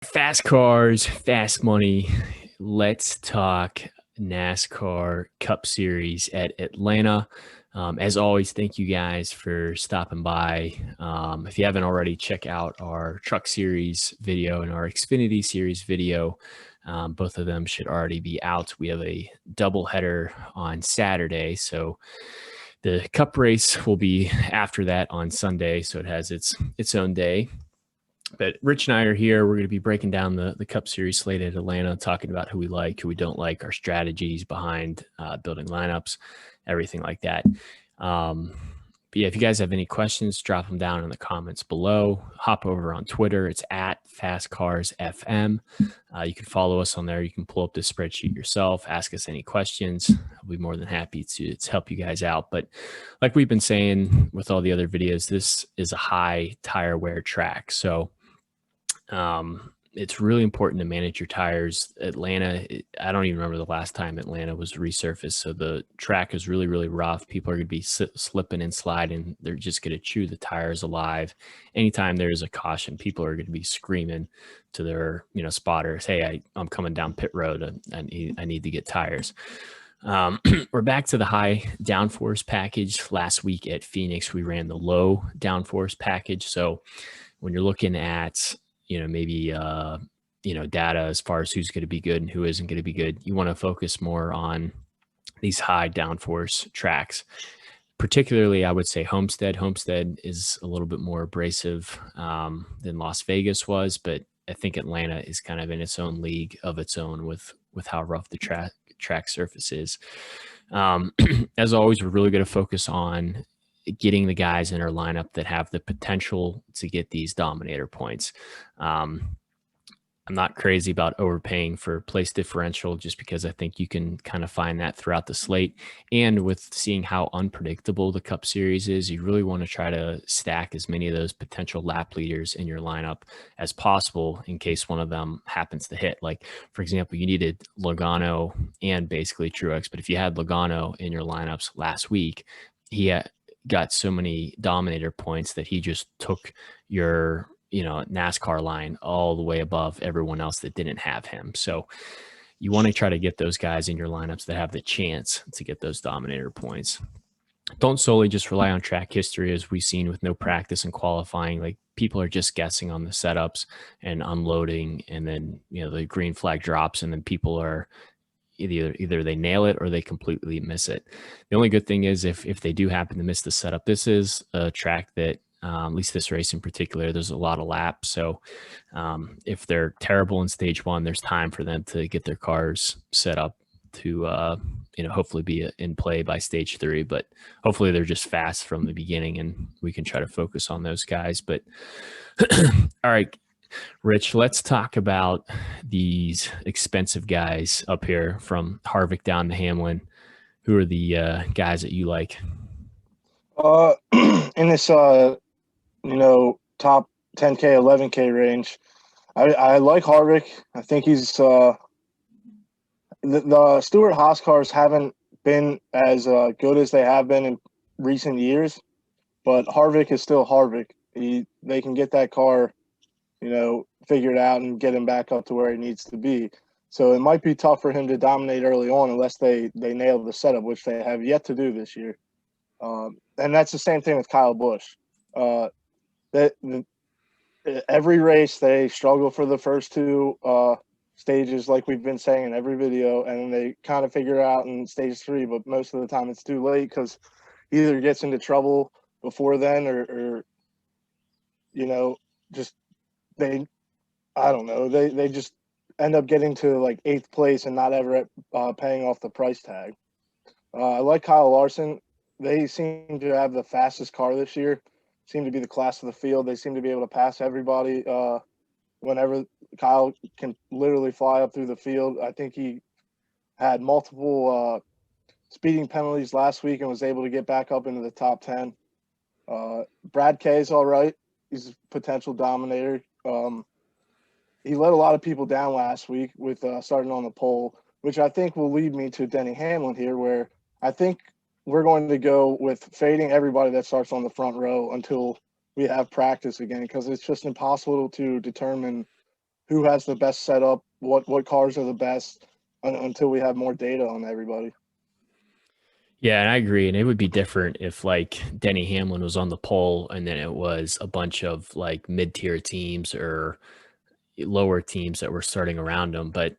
Fast cars, fast money. Let's talk NASCAR Cup Series at Atlanta. As always, thank you guys for stopping by. If you haven't already, check out our Truck Series video and our Xfinity Series video. Both of them should already be out. We have a double header on Saturday, so the Cup race will be after that on Sunday, so it has its own day. But Rich and I are here. We're going to be breaking down the Cup Series slate at Atlanta, talking about who we like, who we don't like, our strategies behind building lineups, everything like that. But yeah, if you guys have any questions, drop them down in the comments below. Hop over on Twitter. It's at FastCarsFM. You can follow us on there. You can pull up the spreadsheet yourself, ask us any questions. I'll be more than happy to help you guys out. But like we've been saying with all the other videos, this is a high tire wear track. So it's really important to manage your tires. Atlanta, I don't even remember the last time Atlanta was resurfaced. So the track is really, really rough. People are going to be slipping and sliding. They're just going to chew the tires alive. Anytime there's a caution, people are going to be screaming to their, spotters, "Hey, I'm coming down pit road. I need to get tires." We're back to the high downforce package. Last week at Phoenix, we ran the low downforce package. So when you're looking at maybe data as far as who's going to be good and who isn't going to be good, you want to focus more on these high downforce tracks. Particularly, I would say Homestead. Homestead is a little bit more abrasive than Las Vegas was, but I think Atlanta is kind of in its own league of its own with how rough the track surface is. As always, we're really going to focus on getting the guys in our lineup that have the potential to get these dominator points. I'm not crazy about overpaying for place differential just because I think you can kind of find that throughout the slate. And with seeing how unpredictable the Cup Series is, you really want to try to stack as many of those potential lap leaders in your lineup as possible in case one of them happens to hit. Like, for example, you needed Logano and basically Truex, but if you had Logano in your lineups last week, he got so many dominator points that he just took your NASCAR line all the way above everyone else that didn't have him. So you want to try to get those guys in your lineups that have the chance to get those dominator points. Don't solely just rely on track history, as we've seen with no practice and qualifying. Like, people are just guessing on the setups and unloading, and then the green flag drops, and then people are either they nail it or they completely miss it. The only good thing is if they do happen to miss the setup, this is a track that at least this race in particular, there's a lot of laps. So if they're terrible in stage one, there's time for them to get their cars set up to hopefully be in play by stage three. But hopefully they're just fast from the beginning, and we can try to focus on those guys. But all right, Rich, let's talk about these expensive guys up here from Harvick down to Hamlin. Who are the guys that you like? In this top 10K, 11K range, I like Harvick. I think he's the Stewart Haas cars haven't been as good as they have been in recent years, but Harvick is still Harvick. They can get that car, figured out and get him back up to where he needs to be. So it might be tough for him to dominate early on unless they nail the setup, which they have yet to do this year. And that's the same thing with Kyle Busch. Every race they struggle for the first two stages, like we've been saying in every video, and then they kind of figure out in stage three, but most of the time it's too late because he either gets into trouble before then or just they just end up getting to like 8th place and not ever paying off the price tag. I like Kyle Larson. They seem to have the fastest car this year, seem to be the class of the field. They seem to be able to pass everybody whenever Kyle can literally fly up through the field. I think he had multiple speeding penalties last week and was able to get back up into the top 10. Brad Kay is all right. He's a potential dominator. He let a lot of people down last week with starting on the pole, which I think will lead me to Denny Hamlin here, where I think we're going to go with fading everybody that starts on the front row until we have practice again, because it's just impossible to determine who has the best setup, what cars are the best until we have more data on everybody. Yeah, and I agree. And it would be different if like Denny Hamlin was on the pole and then it was a bunch of like mid-tier teams or lower teams that were starting around him. But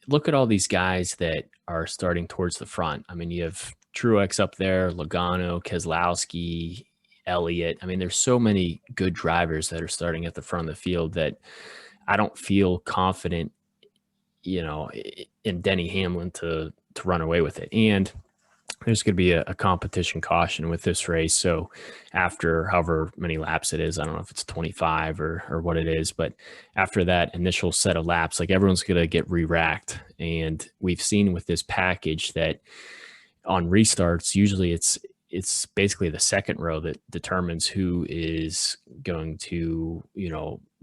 look at all these guys that are starting towards the front. I mean, you have Truex up there, Logano, Keselowski, Elliott. I mean, there's so many good drivers that are starting at the front of the field that I don't feel confident, in Denny Hamlin to run away with it. And there's going to be a competition caution with this race. So after however many laps it is, I don't know if it's 25 or what it is, but after that initial set of laps, like everyone's going to get re-racked. And we've seen with this package that on restarts, usually it's basically the second row that determines who is going to,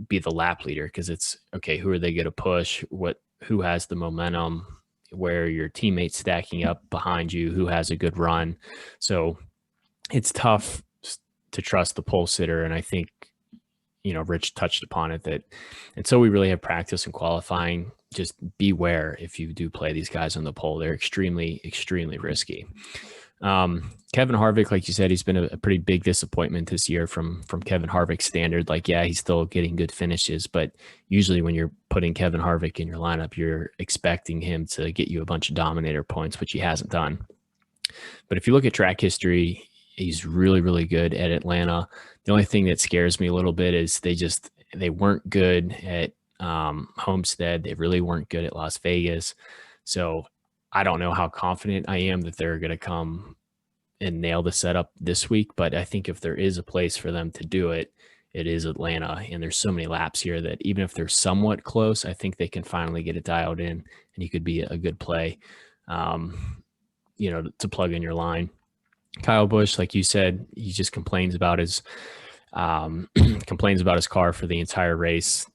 be the lap leader. Cause it's okay, who are they going to push? Who has the momentum? Where your teammates stacking up behind you, who has a good run. So it's tough to trust the pole sitter. And I think, Rich touched upon it that until we really have practice and qualifying, just beware if you do play these guys on the pole. They're extremely, extremely risky. Kevin Harvick, like you said, he's been a pretty big disappointment this year from Kevin Harvick's standard. Like, yeah, he's still getting good finishes, but usually when you're putting Kevin Harvick in your lineup, you're expecting him to get you a bunch of dominator points, which he hasn't done. But if you look at track history, he's really, really good at Atlanta. The only thing that scares me a little bit is they weren't good at Homestead. They really weren't good at Las Vegas. So I don't know how confident I am that they're going to come and nail the setup this week. But I think if there is a place for them to do it, it is Atlanta. And there's so many laps here that even if they're somewhat close, I think they can finally get it dialed in and he could be a good play, to plug in your line. Kyle Busch, like you said, he just complains about his car for the entire race.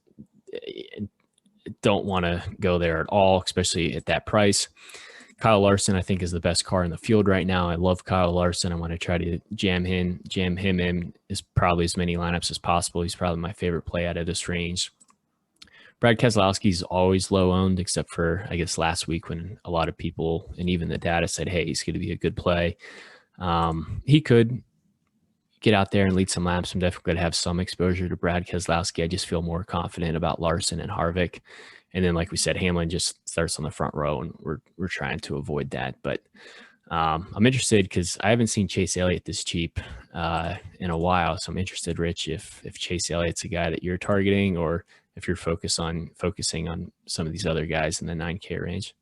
Don't want to go there at all, especially at that price. Kyle Larson, I think, is the best car in the field right now. I love Kyle Larson. I want to try to jam him in as probably as many lineups as possible. He's probably my favorite play out of this range. Brad Keselowski's always low owned, except for, I guess, last week when a lot of people and even the data said, hey, he's going to be a good play. He could get out there and lead some laps. I'm definitely going to have some exposure to Brad Keselowski. I just feel more confident about Larson and Harvick. And then, like we said, Hamlin just starts on the front row, and we're trying to avoid that. But I'm interested because I haven't seen Chase Elliott this cheap in a while. So I'm interested, Rich, if Chase Elliott's a guy that you're targeting, or if you're focusing on some of these other guys in the 9K range.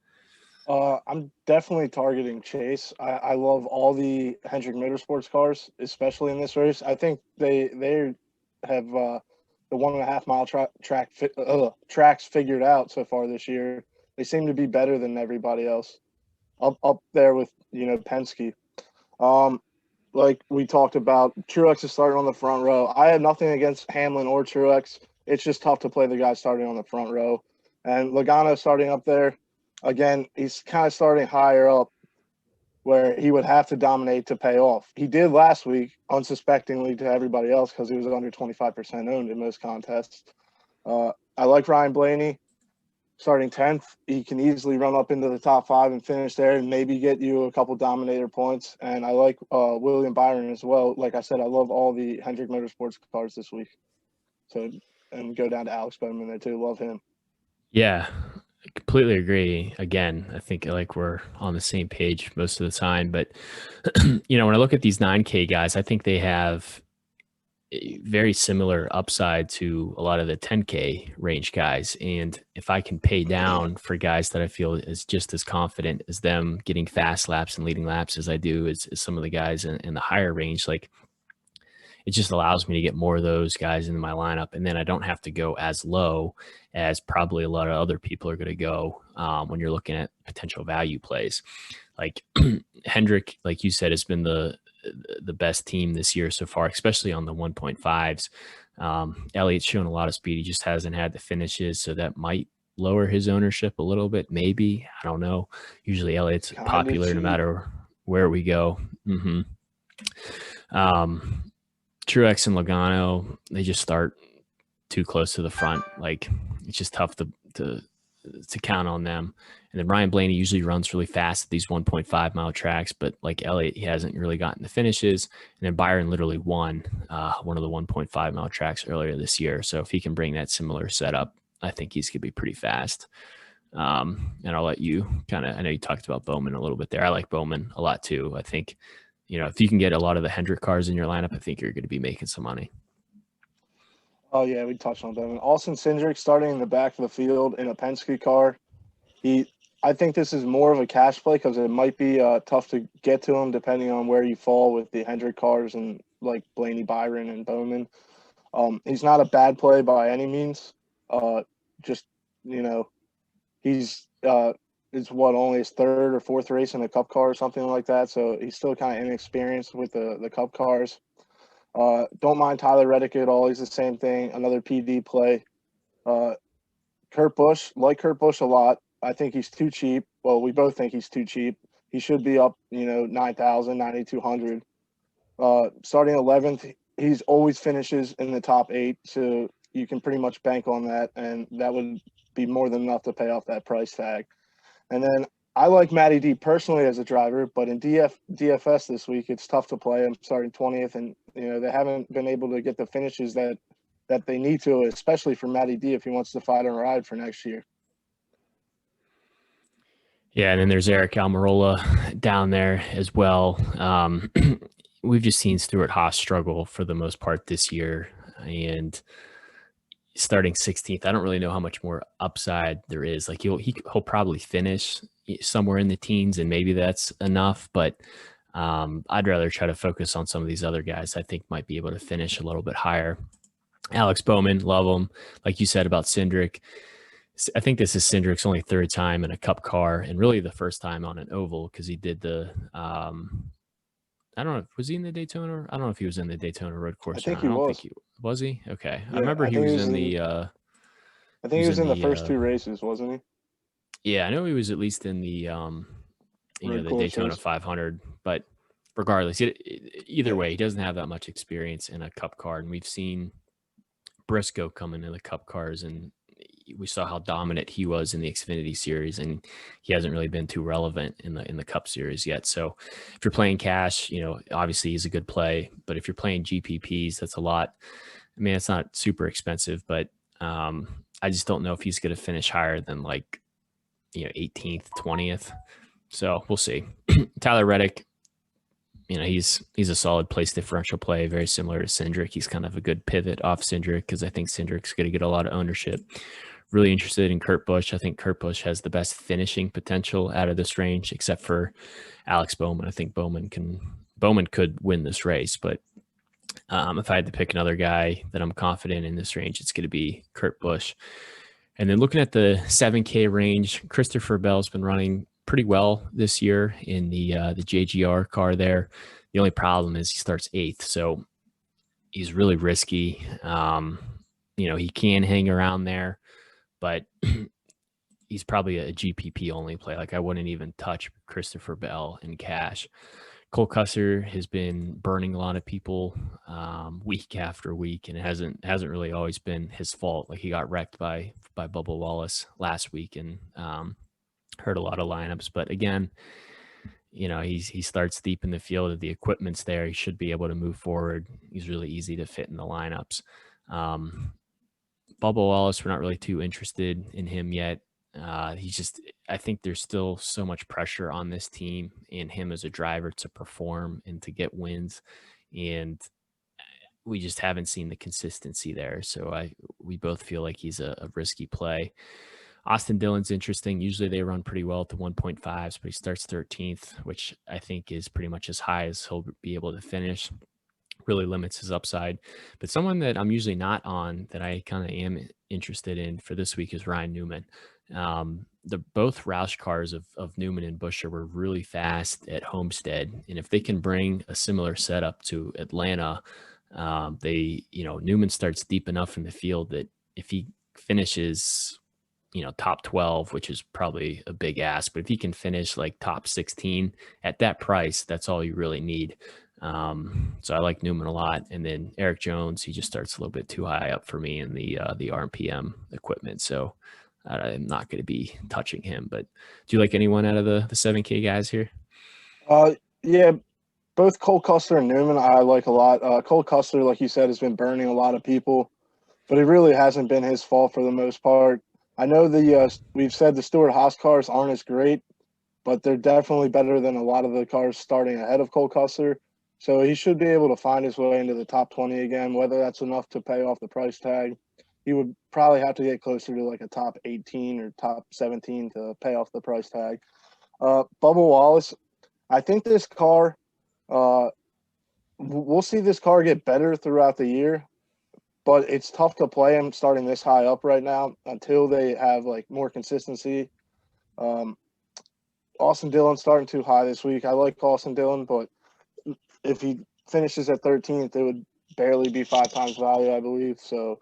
I'm definitely targeting Chase. I love all the Hendrick Motorsports cars, especially in this race. I think they have the 1.5 mile tracks figured out so far this year. They seem to be better than everybody else, up there with Penske. Like we talked about, Truex is starting on the front row. I have nothing against Hamlin or Truex. It's just tough to play the guy starting on the front row, and Logano starting up there. Again, he's kind of starting higher up where he would have to dominate to pay off. He did last week, unsuspectingly to everybody else, because he was under 25% owned in most contests. I like Ryan Blaney starting 10th. He can easily run up into the top 5 and finish there and maybe get you a couple dominator points. And I like William Byron as well. Like I said, I love all the Hendrick Motorsports cars this week. So, and go down to Alex Bowman there too. Love him. Yeah, I completely agree. Again, I think like we're on the same page most of the time. But, when I look at these 9K guys, I think they have a very similar upside to a lot of the 10K range guys. And if I can pay down for guys that I feel is just as confident as them getting fast laps and leading laps as I do as some of the guys in the higher range, like it just allows me to get more of those guys into my lineup. And then I don't have to go as low as probably a lot of other people are going to go when you're looking at potential value plays. Like Hendrick, like you said, has been the best team this year so far, especially on the 1.5s. Elliott's shown a lot of speed. He just hasn't had the finishes, so that might lower his ownership a little bit. Maybe, I don't know. Usually Elliott's popular no matter where we go. Truex and Logano, they just start too close to the front. Like it's just tough to count on them. And then Ryan Blaney usually runs really fast at these 1.5 mile tracks, but like Elliott, he hasn't really gotten the finishes. And then Byron literally won one of the 1.5 mile tracks earlier this year. So if he can bring that similar setup, I think he's going to be pretty fast. And I'll let you kind of, I know you talked about Bowman a little bit there. I like Bowman a lot too. I think, if you can get a lot of the Hendrick cars in your lineup, I think you're going to be making some money. Oh yeah, we touched on Bowman. Austin Cindric starting in the back of the field in a Penske car. I think this is more of a cash play because it might be tough to get to him depending on where you fall with the Hendrick cars and like Blaney, Byron, and Bowman. He's not a bad play by any means. Just he's it's only his third or fourth race in a Cup car or something like that. So he's still kind of inexperienced with the Cup cars. Don't mind Tyler Reddick at all. He's the same thing. Another PD play. Kurt Busch, like Kurt Busch a lot. I think he's too cheap. Well, we both think he's too cheap. He should be up, 9,000, 9,200. Starting 11th, he's always finishes in the top 8. So you can pretty much bank on that. And that would be more than enough to pay off that price tag. And then I like Matty D personally as a driver, but in DFS this week, it's tough to play. I'm starting 20th, and they haven't been able to get the finishes that they need to, especially for Matty D if he wants to fight and ride for next year. Yeah, and then there's Eric Almirola down there as well. We've just seen Stuart Haas struggle for the most part this year, and starting 16th, I don't really know how much more upside there is. Like he'll probably finish somewhere in the teens, and maybe that's enough. But I'd rather try to focus on some of these other guys I think might be able to finish a little bit higher. Alex Bowman, love him. Like you said about Cindric, I think this is Cindric's only third time in a Cup car, and really the first time on an oval because he did the I don't know. Was he in the Daytona? I don't know if he was in the Daytona road course. I think he was. Think was he? Okay. Yeah, I remember he was in the I think he was in the first 2 races, wasn't he? Yeah, I know he was at least in the the Daytona 500, but regardless, either way, he doesn't have that much experience in a Cup car, and we've seen Briscoe come into the Cup cars, and we saw how dominant he was in the Xfinity series, and he hasn't really been too relevant in the Cup series yet. So if you're playing cash, obviously he's a good play, but if you're playing GPPs, that's a lot. I mean, it's not super expensive, but I just don't know if he's going to finish higher than 18th, 20th. So we'll see. Tyler Reddick, he's a solid place differential play, very similar to Cindric. He's kind of a good pivot off Cindric because I think Cindric's going to get a lot of ownership. Really interested in Kurt Busch. I think Kurt Busch has the best finishing potential out of this range, except for Alex Bowman. I think Bowman could win this race, but if I had to pick another guy that I'm confident in this range, it's going to be Kurt Busch. And then looking at the 7K range, Christopher Bell's been running pretty well this year in the JGR car there. The only problem is he starts 8th, so he's really risky. He can hang around there, but he's probably a GPP only play. Like I wouldn't even touch Christopher Bell in cash. Cole Custer has been burning a lot of people week after week, and it hasn't really always been his fault. Like he got wrecked by Bubba Wallace last week and hurt a lot of lineups. But again, he starts deep in the field. The equipment's there. He should be able to move forward. He's really easy to fit in the lineups. Bubba Wallace, we're not really too interested in him yet. I think there's still so much pressure on this team and him as a driver to perform and to get wins. And we just haven't seen the consistency there. So we both feel like he's a risky play. Austin Dillon's interesting. Usually they run pretty well at the 1.5s, but he starts 13th, which I think is pretty much as high as he'll be able to finish. Really limits his upside. But someone that I'm usually not on that I kind of am interested in for this week is Ryan Newman. Both Roush cars of Newman and Buescher were really fast at Homestead. And if they can bring a similar setup to Atlanta, Newman starts deep enough in the field that if he finishes top 12, which is probably a big ask, but if he can finish like top 16 at that price, that's all you really need. So I like Newman a lot. And then Eric Jones, he just starts a little bit too high up for me in the RPM equipment. So I'm not going to be touching him. But do you like anyone out of the 7K guys here? Yeah, both Cole Custer and Newman I like a lot. Cole Custer, like you said, has been burning a lot of people, but it really hasn't been his fault for the most part. I know we've said the Stewart Haas cars aren't as great, but they're definitely better than a lot of the cars starting ahead of Cole Custer. So he should be able to find his way into the top 20 again. Whether that's enough to pay off the price tag, he would probably have to get closer to like a top 18 or top 17 to pay off the price tag. Bubba Wallace, I think this car, uh, we'll see this car get better throughout the year, but it's tough to play him starting this high up right now until they have like more consistency. Um, Austin Dillon starting too high this week. I like Austin Dillon, but if he finishes at 13th, it would barely be 5 times value, I believe. So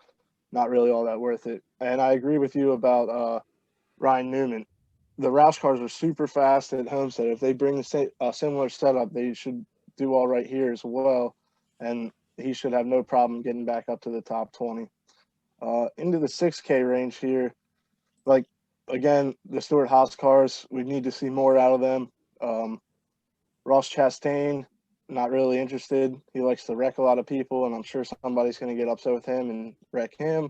not really all that worth it. And I agree with you about Ryan Newman. The Roush cars are super fast at Homestead. If they bring a similar setup, they should do all right here as well. And he should have no problem getting back up to the top 20. Into the 6K range here, like, again, the Stewart Haas cars, we need to see more out of them. Ross Chastain, not really interested. He likes to wreck a lot of people, and I'm sure somebody's going to get upset with him and wreck him.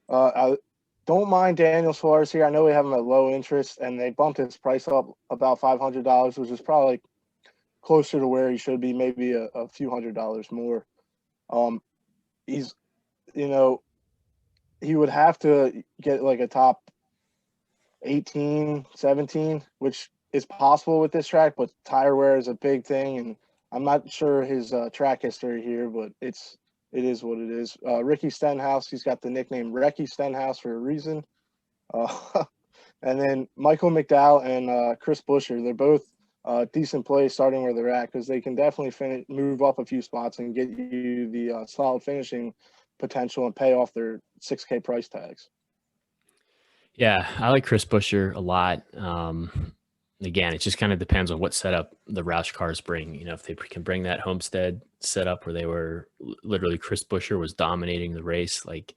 I don't mind Daniel Suarez here. I know we have him at low interest, and they bumped his price up about $500, which is probably closer to where he should be, maybe a few $100s more. He's, you know, he would have to get like a top 18, 17, which is possible with this track, but tire wear is a big thing, and I'm not sure his track history here, but it is what it is. Ricky Stenhouse, he's got the nickname Recky Stenhouse for a reason. And then Michael McDowell and Chris Buescher, they're both decent plays starting where they're at because they can definitely move up a few spots and get you the solid finishing potential and pay off their 6K price tags. Yeah, I like Chris Buescher a lot. Again, it just kind of depends on what setup the Roush cars bring. If they can bring that Homestead setup where they were literally Chris Buescher was dominating the race, like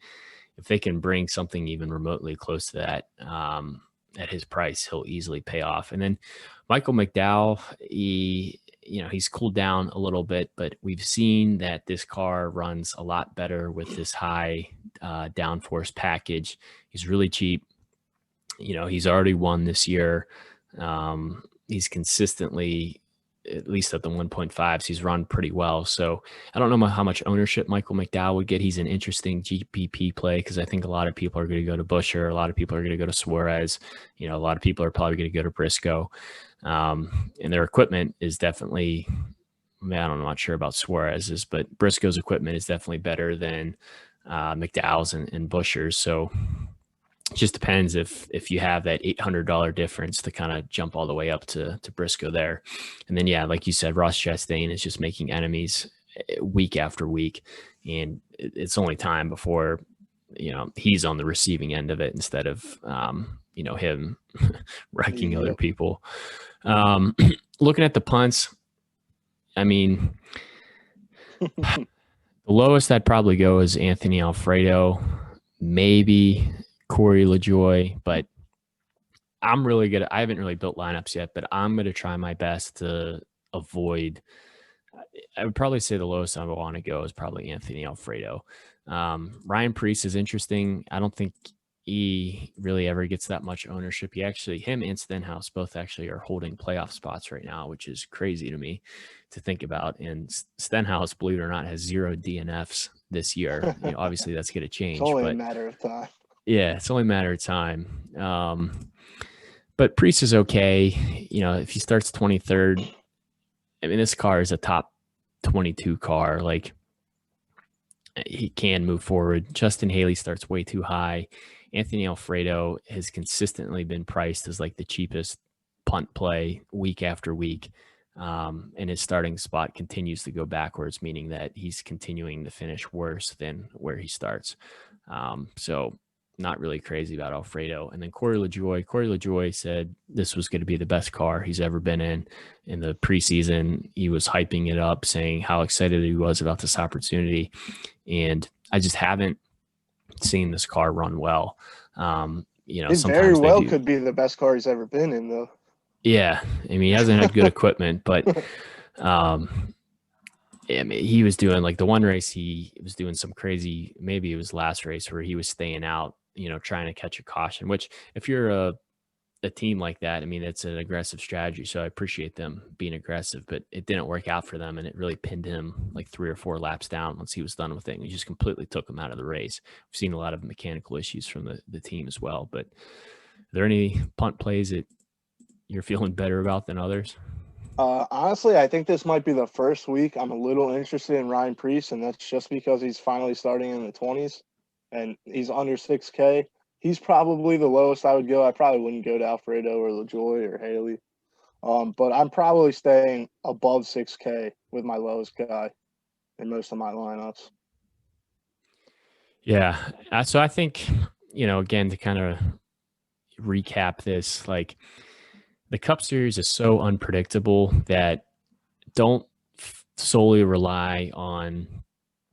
if they can bring something even remotely close to that at his price, he'll easily pay off. And then Michael McDowell, he's cooled down a little bit, but we've seen that this car runs a lot better with this high downforce package. He's really cheap. He's already won this year. He's consistently, at least at the 1.5s, he's run pretty well. So I don't know how much ownership Michael McDowell would get. He's an interesting GPP play because I think a lot of people are going to go to Buescher. A lot of people are going to go to Suarez. A lot of people are probably going to go to Briscoe. And their equipment is definitely, I'm not sure about Suarez's, but Briscoe's equipment is definitely better than McDowell's and Buescher's. So it just depends if you have that $800 difference to kind of jump all the way up to Briscoe there. And then, yeah, like you said, Ross Chastain is just making enemies week after week. And it's only time before, he's on the receiving end of it instead of, him wrecking other people. Looking at the punts, I mean, the lowest I'd probably go is Anthony Alfredo, maybe Corey LaJoy, but I'm really good. I haven't really built lineups yet, but I'm going to try my best to avoid. I would probably say the lowest I would want to go is probably Anthony Alfredo. Ryan Preece is interesting. I don't think he really ever gets that much ownership. Him and Stenhouse both actually are holding playoff spots right now, which is crazy to me to think about. And Stenhouse, believe it or not, has 0 DNFs this year. Obviously that's going to change. It's only a matter of time. Yeah, it's only a matter of time. But Priest is okay. If he starts 23rd, I mean, this car is a top 22 car. Like, he can move forward. Justin Haley starts way too high. Anthony Alfredo has consistently been priced as like the cheapest punt play week after week. And his starting spot continues to go backwards, meaning that he's continuing to finish worse than where he starts. So not really crazy about Alfredo. And then Corey LaJoy said this was going to be the best car he's ever been in. In the preseason, he was hyping it up, saying how excited he was about this opportunity. And I just haven't seen this car run well. It very Sometimes they well do. could be the best car he's ever been in, though. Yeah. I mean, he hasn't had good equipment, but I mean, he was doing like the one race, he was doing some crazy, maybe it was last race where he was staying out, trying to catch a caution, which if you're a team like that, I mean, it's an aggressive strategy. So I appreciate them being aggressive, but it didn't work out for them. And it really pinned him like 3 or 4 laps down once he was done with it. And he just completely took him out of the race. We've seen a lot of mechanical issues from the team as well. But are there any punt plays that you're feeling better about than others? Honestly, I think this might be the first week I'm a little interested in Ryan Preece, and that's just because he's finally starting in the 20s, and he's under 6K. He's probably the lowest I would go. I probably wouldn't go to Alfredo or LaJoy or Haley, but I'm probably staying above 6K with my lowest guy in most of my lineups. Yeah. So I think, again, to kind of recap this, like the Cup Series is so unpredictable that don't solely rely on,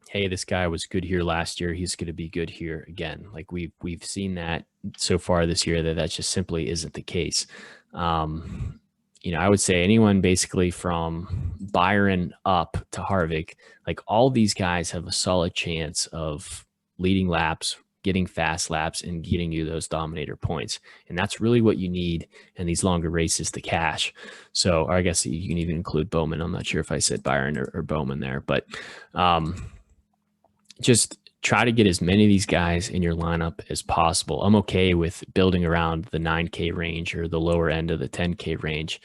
hey, this guy was good here last year, he's going to be good here again. Like we've seen that so far this year that just simply isn't the case. I would say anyone basically from Byron up to Harvick, like all these guys have a solid chance of leading laps, getting fast laps, and getting you those dominator points. And that's really what you need in these longer races to cash. So, or I guess you can even include Bowman. I'm not sure if I said Byron or Bowman there, but just try to get as many of these guys in your lineup as possible. I'm okay with building around the 9K range or the lower end of the 10K range,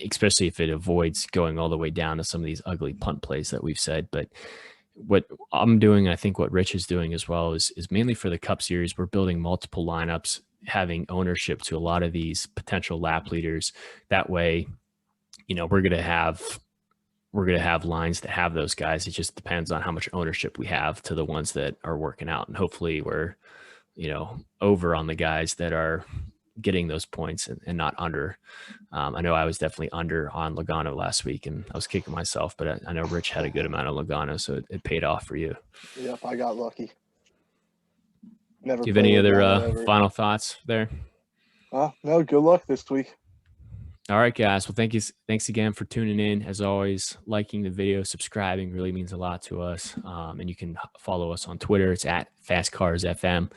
especially if it avoids going all the way down to some of these ugly punt plays that we've said. But what I'm doing, I think what Rich is doing as well, is mainly for the Cup Series. We're building multiple lineups, having ownership to a lot of these potential lap leaders. That way, we're going to have lines that have those guys. It just depends on how much ownership we have to the ones that are working out. And hopefully we're, over on the guys that are getting those points and not under. I know I was definitely under on Logano last week and I was kicking myself, but I know Rich had a good amount of Logano, so it paid off for you. Yep, I got lucky. Never. Do you have any other final thoughts there? No, good luck this week. All right, guys. Well, thanks again for tuning in. As always, liking the video, subscribing really means a lot to us. And you can follow us on Twitter. It's at FastCarsFM.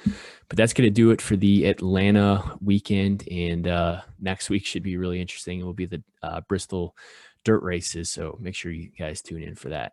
But that's going to do it for the Atlanta weekend. And next week should be really interesting. It will be the Bristol dirt races. So make sure you guys tune in for that.